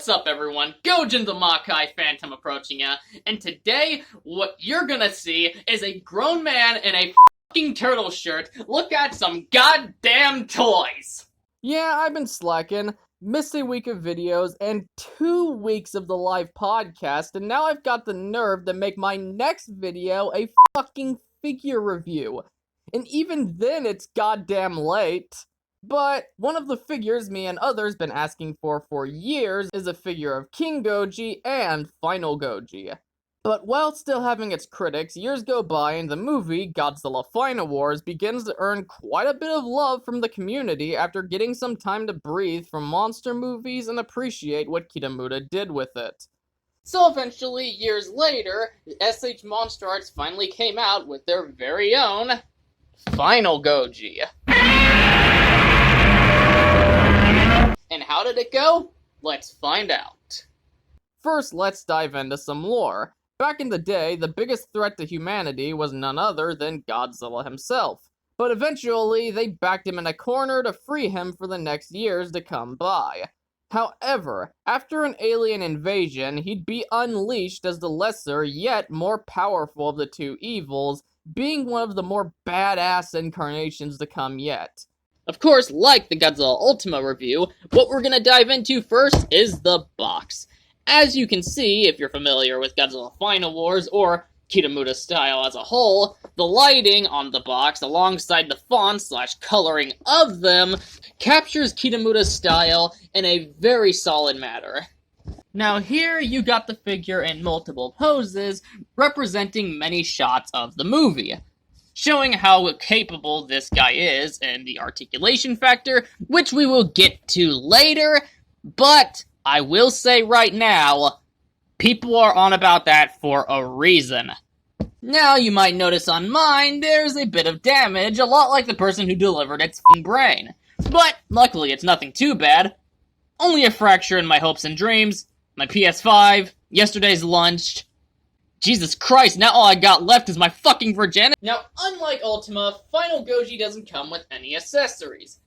What's up, everyone? Gojin the Makai Phantom approaching ya, and today, what you're gonna see is a grown man in a fucking turtle shirt look at some goddamn toys! Yeah, I've been slacking, missed a week of videos, and 2 weeks of the live podcast, and now I've got the nerve to make my next video a fucking figure review. And even then, it's goddamn late. But one of the figures me and others been asking for years is a figure of King Goji and Final Goji. But while still having its critics, years go by and the movie, Godzilla Final Wars, begins to earn quite a bit of love from the community after getting some time to breathe from monster movies and appreciate what Kitamura did with it. So eventually, years later, SH Monsterarts finally came out with their very own Final Goji. And how did it go? Let's find out. First, let's dive into some lore. Back in the day, the biggest threat to humanity was none other than Godzilla himself. But eventually, they backed him in a corner to free him for the next years to come by. However, after an alien invasion, he'd be unleashed as the lesser yet more powerful of the two evils, being one of the more badass incarnations to come yet. Of course, like the Godzilla Ultima review, what we're gonna dive into first is the box. As you can see, if you're familiar with Godzilla Final Wars, or Kitamura's style as a whole, the lighting on the box, alongside the font/coloring of them, captures Kitamura's style in a very solid manner. Now here, you got the figure in multiple poses, representing many shots of the movie, showing how capable this guy is and the articulation factor, which we will get to later, but I will say right now, people are on about that for a reason. Now you might notice on mine, there's a bit of damage, a lot like the person who delivered its brain. But luckily it's nothing too bad. Only a fracture in my hopes and dreams, my PS5, yesterday's lunch. Jesus Christ, now all I got left is my fucking virginity. Now, unlike Ultima, Final Goji doesn't come with any accessories.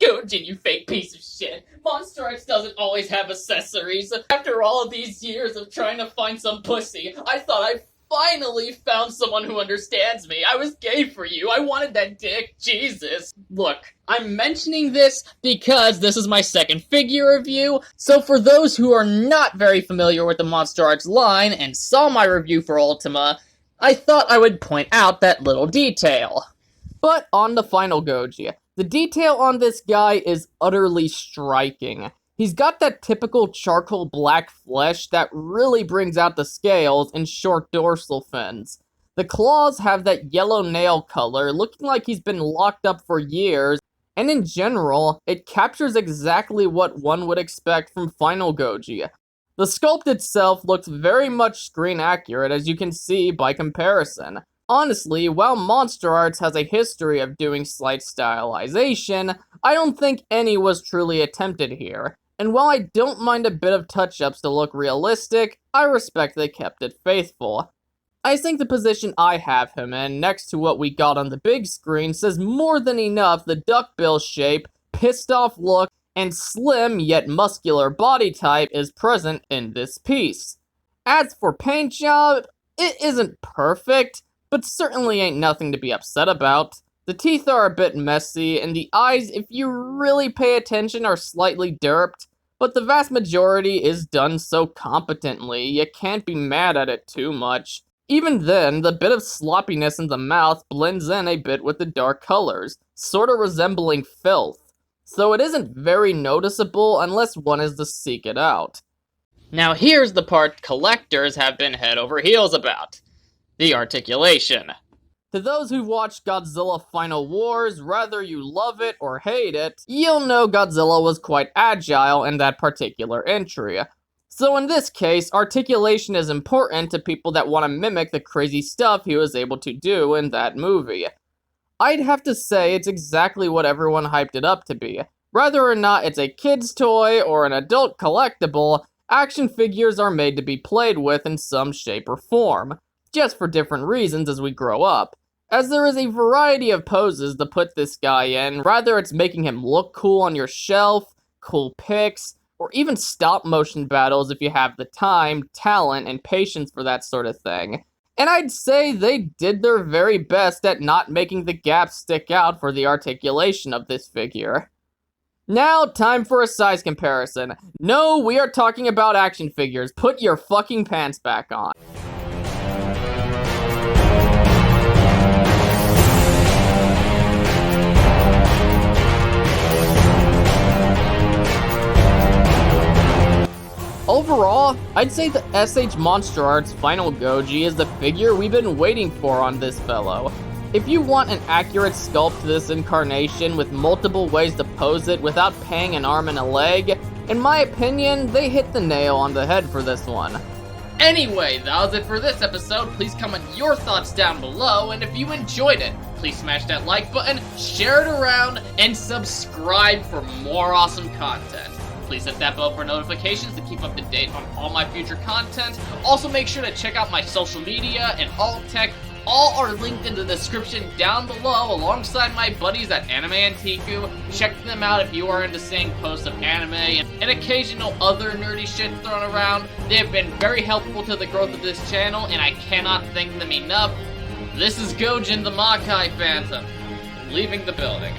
Gojin, you fake piece of shit. Monsterarts doesn't always have accessories. After all of these years of trying to find some pussy, I thought I finally found someone who understands me. I was gay for you. I wanted that dick. Jesus. Look, I'm mentioning this because this is my second figure review, so for those who are not very familiar with the Monsterarts line and saw my review for Ultima, I thought I would point out that little detail. But on to Final Goji. The detail on this guy is utterly striking. He's got that typical charcoal black flesh that really brings out the scales and short dorsal fins. The claws have that yellow nail color, looking like he's been locked up for years, and in general, it captures exactly what one would expect from Final Goji. The sculpt itself looks very much screen accurate, as you can see by comparison. Honestly, while Monsterarts has a history of doing slight stylization, I don't think any was truly attempted here. And while I don't mind a bit of touch-ups to look realistic, I respect they kept it faithful. I think the position I have him in, next to what we got on the big screen, says more than enough the duckbill shape, pissed-off look, and slim yet muscular body type is present in this piece. As for paint job, it isn't perfect, but certainly ain't nothing to be upset about. The teeth are a bit messy, and the eyes, if you really pay attention, are slightly derped, but the vast majority is done so competently, you can't be mad at it too much. Even then, the bit of sloppiness in the mouth blends in a bit with the dark colors, sorta resembling filth, so it isn't very noticeable unless one is to seek it out. Now here's the part collectors have been head over heels about. The articulation. To those who've watched Godzilla Final Wars, whether you love it or hate it, you'll know Godzilla was quite agile in that particular entry. So in this case, articulation is important to people that want to mimic the crazy stuff he was able to do in that movie. I'd have to say it's exactly what everyone hyped it up to be. Whether or not it's a kid's toy or an adult collectible, action figures are made to be played with in some shape or form, just for different reasons as we grow up. As there is a variety of poses to put this guy in, whether it's making him look cool on your shelf, cool pics, or even stop-motion battles if you have the time, talent, and patience for that sort of thing. And I'd say they did their very best at not making the gaps stick out for the articulation of this figure. Now, time for a size comparison. No, we are talking about action figures. Put your fucking pants back on. Overall, I'd say the SH Monsterarts Final Goji is the figure we've been waiting for on this fellow. If you want an accurate sculpt to this incarnation with multiple ways to pose it without paying an arm and a leg, in my opinion, they hit the nail on the head for this one. Anyway, that was it for this episode. Please comment your thoughts down below, and if you enjoyed it, please smash that like button, share it around, and subscribe for more awesome content. Please hit that bell for notifications to keep up to date on all my future content. Also, make sure to check out my social media and alt tech. All are linked in the description down below alongside my buddies at Anteiku. Check them out if you are into seeing posts of anime and occasional other nerdy shit thrown around. They have been very helpful to the growth of this channel, and I cannot thank them enough. This is Gojin the Makai Phantom, leaving the building.